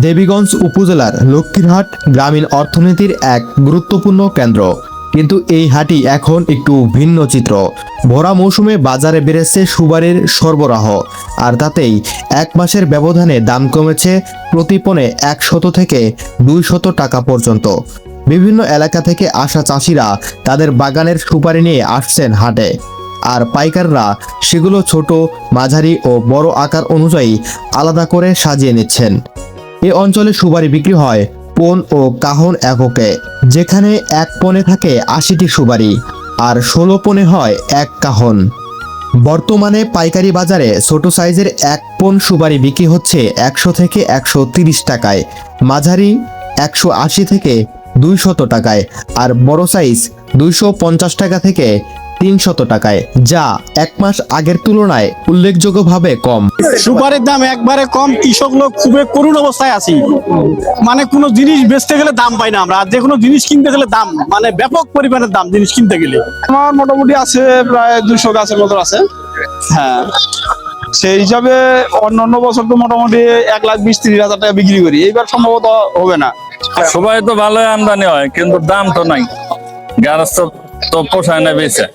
দেবীগঞ্জ উপজেলার লক্ষ্মীরহাট গ্রামীণ অর্থনীতির এক গুরুত্বপূর্ণ কেন্দ্র, কিন্তু এই হাটই এখন একটু ভিন্ন চিত্র। ভরা মৌসুমে বাজারে বেড়েছে সুপারির সরবরাহ, আর তাতেই এক মাসের ব্যবধানে দাম কমেছে প্রতি পণে 100 থেকে 200 টাকা পর্যন্ত। বিভিন্ন এলাকা থেকে আসা চাষিরা তাদের বাগানের সুপারি নিয়ে আসছেন হাটে, আর পাইকাররা সেগুলো ছোট, মাঝারি ও বড় আকার অনুযায়ী আলাদা করে সাজিয়ে নিচ্ছেন। এ অঞ্চলে সুপারি বিক্রি হয় পণ ও কাহন এককে, যেখানে এক পণে থাকে 80টি সুপারি আর 16 পণে হয় এক কাহন। বর্তমানে পাইকারি বাজারে ছোট সাইজের এক পণ সুপারি বিক্রি হচ্ছে 100 থেকে 130 টাকায়, মাঝারি 180 থেকে 200 টাকায়, আর বড় সাইজ 250 টাকা থেকে 300 টাকায়, যা এক মাস আগের তুলনায় উল্লেখযোগ্যভাবে কম। সুপারির দাম একবারে কম, কৃষক লোক খুবই করুণ অবস্থায় আছি। মানে কোনো জিনিস বেচতে গেলে দাম পাই না আমরা, আর যে কোনো জিনিস কিনতে গেলে দাম, মানে ব্যাপক পরিমাণের দাম জিনিস কিনতে গেলে। আমার মোটামুটি আছে প্রায় 200 গাছের মতো আছে। হ্যাঁ, সেই হিসাবে অন্যান্য বছর তো মোটামুটি 1,20,000-30,000 টাকা বিক্রি করি, এইবার সম্ভবত হবে না। সবাই তো ভালোই আমদানি হয়, কিন্তু দাম তো নাই, গাছ তো পোষায় না বেচে।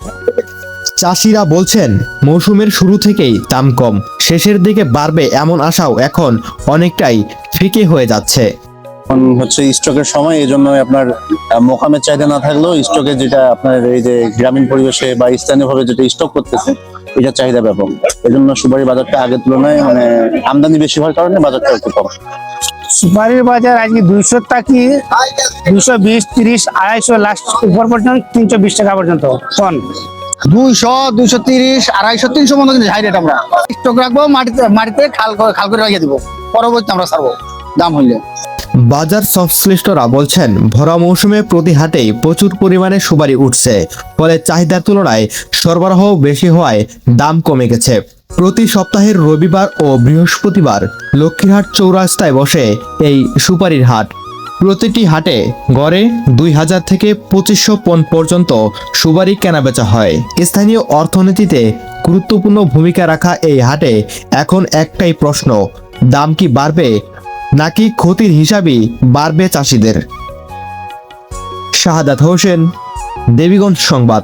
চাষিরা বলছেন মৌসুমের শুরু থেকেই দাম কম, শেষের দিকে বাড়বে এমন আশাও এখন অনেকটাই ফিকে হয়ে যাচ্ছে। এখন হচ্ছে স্টকের সময়, এই জন্য আপনার মোকামের চাহিদা না থাকলেও স্টকে যেটা আপনার এই যে গ্রামীণ পরিবেশে বা স্থানীয়ভাবে যেটা স্টক করতেছে, এটার চাহিদা ব্যাপক। এই জন্য সুপারি বাজারটা আগের তুলনায় মানে আমদানি বেশি হওয়ার কারণে বাজারটা একটু কম। সুপারির বাজার আজকে 200 টাকি 220, 30, 250, লাস্ট উপর পর্যন্ত 320 টাকা পর্যন্ত টন। 200, 230, 250, 300 মতো হাই রেট। আমরা স্টক রাখবো, মাটিতে খাল করে রেখে দিব, পরবর্তী আমরা ছাড়বো দাম হইলে। বাজার সংশ্লিষ্টরা বলছেন ভরা মৌসুমে প্রতি হাটেই প্রচুর পরিমাণে সুপারি উঠছে, ফলে চাহিদার তুলনায় সরবরাহ বেশি হওয়ায় দাম কমে গেছে। প্রতি সপ্তাহের রবিবার ও বৃহস্পতিবার লক্ষ্মীরহাট চৌরাস্তায় বসে এই সুপারির হাট। প্রতিটি হাটে গড়ে 2000 থেকে 2500 পণ পর্যন্ত সুপারি কেনাবেচা হয়। স্থানীয় অর্থনীতিতে গুরুত্বপূর্ণ ভূমিকা রাখা এই হাটে এখন একটাই প্রশ্ন, দাম কি বাড়বে নাকি ক্ষতির হিসাবই বাড়বে চাষিদের? শাহাদাত হোসেন, দেবীগঞ্জ সংবাদ।